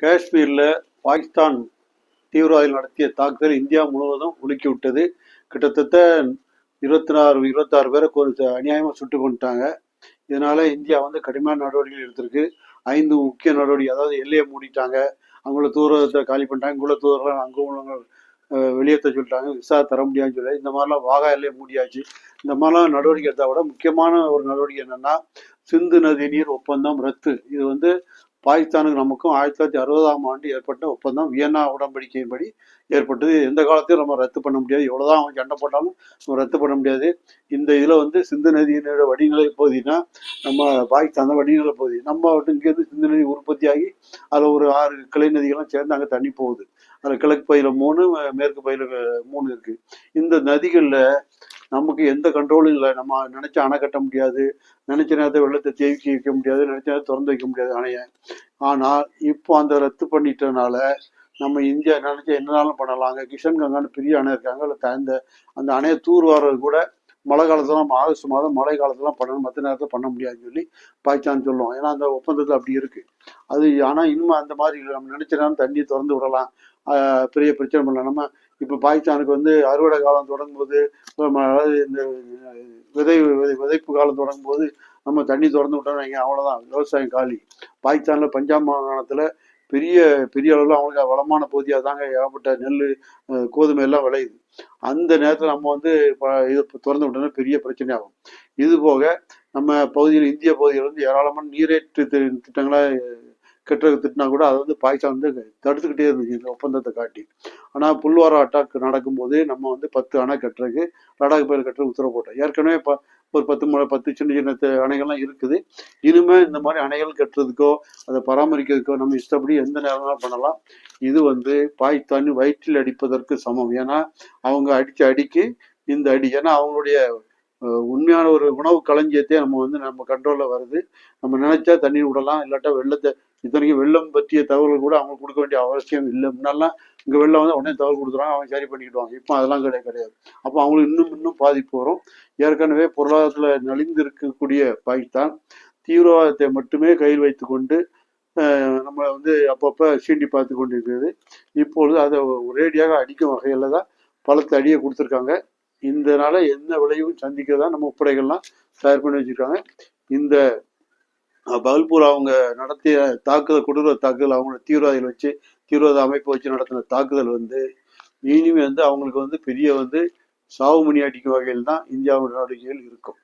காஷ்மீரில் பாகிஸ்தான் தீவிரவாதிகள் நடத்திய தாக்குதல் இந்தியா முழுவதும் உலுக்கிவிட்டது. கிட்டத்தட்ட 26 பேரை அநியாயமாக சுட்டு கொண்டுட்டாங்க. இதனால இந்தியா கடுமையான நடவடிக்கைகள் எடுத்திருக்கு. 5 முக்கிய நடவடிக்கை, அதாவது எல்லையை மூடிட்டாங்க, அங்குள்ள தூரத்தை காலி பண்ணிட்டாங்க, இங்குள்ள தூரம் அங்கே உள்ளவங்க வெளியேற்ற சொல்லிட்டாங்க, விசா தர முடியாதுன்னு சொல்லி இந்த மாதிரிலாம் வாகா எல்லையை மூடியாச்சு. இந்த மாதிரிலாம் நடவடிக்கை எடுத்தால் கூட முக்கியமான ஒரு நடவடிக்கை என்னன்னா, சிந்து நதி நீர் ஒப்பந்தம் ரத்து. இது பாகிஸ்தானுக்கு நமக்கும் 1960ஆம் ஆண்டு ஏற்பட்ட ஒப்பந்தம், வியன்னா உடன்படிக்கையின்படி ஏற்பட்டது. எந்த காலத்தையும் நம்ம ரத்து பண்ண முடியாது. எவ்வளோதான் அவன் சண்டை போட்டாலும் நம்ம ரத்து பண்ண முடியாது. இந்த இதில் சிந்து நதியினோட வடிநிலை பகுதினா நம்ம பாகிஸ்தான் தான் வடிநிலை பகுதி. நம்ம இங்கேருந்து சிந்து நதி உற்பத்தியாகி அதில் ஒரு 6 கிளை நதிகளும் சேர்ந்து அங்கே தண்ணி போகுது. அதில் கிழக்கு பகுதியில் 3, மேற்கு பகுதியில் 3 இருக்குது. இந்த நதிகளில் நமக்கு எந்த கண்ட்ரோலும் இல்லை. நம்ம நினைச்ச அணை கட்ட முடியாது, நினைச்ச நேரத்தை வெள்ளத்தை தேக்கி வைக்க முடியாது, நினைச்ச நேரத்தை திறந்து வைக்க முடியாது அணையை. ஆனால் இப்போ அந்த ரத்து பண்ணிட்டனால நம்ம இந்தியா நினைச்ச என்னனாலும் பண்ணலாம். அங்கே கிஷன் கங்கான்னு பெரிய அணை இருக்காங்க. அதில் அந்த அணையை தூர் வாரது கூட மழை காலத்துலாம், ஆகஸ்ட் மாதம் மழை காலத்துலாம் பண்ணணும், மற்ற நேரத்தில் பண்ண முடியாதுன்னு சொல்லி பாகிஸ்தான் சொல்லுவோம். ஏன்னா அந்த ஒப்பந்தத்தில் அப்படி இருக்கு அது. ஆனால் இன்னும் அந்த மாதிரி இல்லை. நம்ம நினைச்ச நேரம் தண்ணியை திறந்து விடலாம், பெரிய பிரச்சனை பண்ணலாம். நம்ம இப்போ பாகிஸ்தானுக்கு அறுவடை காலம் தொடங்கும் போது, அதாவது இந்த விதைப்பு காலம் தொடங்கும் போது நம்ம தண்ணி திறந்து விட்டோம்னு வைங்க, அவ்வளோதான், விவசாயம் காலி. பாகிஸ்தானில் பஞ்சாப் மாகாணத்தில் பெரிய பெரிய அளவில் அவங்களுக்கு வளமான பகுதியாக தாங்க ஏகப்பட்ட நெல், கோதுமை எல்லாம் விளையுது. அந்த நேரத்தில் நம்ம இதை திறந்து விட்டோம்னா பெரிய பிரச்சனையாகும். இது போக நம்ம பகுதியில், இந்திய பகுதியில் ஏராளமான நீரேற்று திட்டங்களை கட்டுறது திட்டினா கூட அதை பாகிஸ்தான் தடுத்துக்கிட்டே இருந்துச்சு இந்த ஒப்பந்தத்தை காட்டி. ஆனால் புல்வாரா அட்டாக் நடக்கும்போது நம்ம 10 அணை கட்டுறதுக்கு, லடாக் பயிர் கட்டுறதுக்கு உத்தரவு போட்டோம். ஏற்கனவே ஒரு 10 சின்ன சின்ன அணைகள்லாம் இருக்குது. இனிமேல் இந்த மாதிரி அணைகள் கட்டுறதுக்கோ அதை பராமரிக்கிறதுக்கோ நம்ம இஷ்டப்படி எந்த நேரம் பண்ணலாம். இது பாகிஸ்தான் வயிற்றில் அடிப்பதற்கு சமம். ஏன்னா அவங்க அடிச்ச அடிக்கு இந்த அடி. ஏன்னா அவங்களுடைய உண்மையான ஒரு உணவு களஞ்சியத்தை நம்ம கண்ட்ரோலில் வருது. நம்ம நினைச்சா தண்ணி விடலாம், இல்லாட்டா வெள்ளத்தை, இத்தனைக்கும் வெள்ளம் பற்றிய தகவல்கள் கூட அவங்களுக்கு கொடுக்க வேண்டிய அவசியம் இல்லை. முன்னாலாம் இங்கே வெள்ளம் உடனே தகவல் கொடுத்துருவாங்க, அவங்க சரி பண்ணிக்கிடுவாங்க. இப்போ அதெல்லாம் கிடையாது. அப்போ அவங்களுக்கு இன்னும் பாதிப்பு வரும். ஏற்கனவே பொருளாதாரத்தில் நலிந்து இருக்கக்கூடிய பாகிஸ்தான் தீவிரவாதத்தை மட்டுமே கையில் வைத்து கொண்டு நம்மளை அப்பப்போ சீண்டி பார்த்து கொண்டு இருக்கிறது. இப்பொழுது அதை ஒரேடியாக அடிக்கும் வகையில் தான் பலத்தை அடியை கொடுத்துருக்காங்க. இதனால என்ன விளைவும் சந்திக்கிறதா நம்ம முப்படைகள்லாம் தயார் பண்ணி வச்சிருக்காங்க. இந்த பகல்பூர் அவங்க நடத்திய தாக்குதல், கொடூர தாக்குதல், அவங்களோட தீவிரவாதிகள் வச்சு, தீவிரவாத அமைப்பு வச்சு நடத்தின தாக்குதல் இனிமே அவங்களுக்கு பெரிய சாவு மணி அடிக்கும் வகையில் தான் இந்தியாவோட நடவடிக்கைகள் இருக்கும்.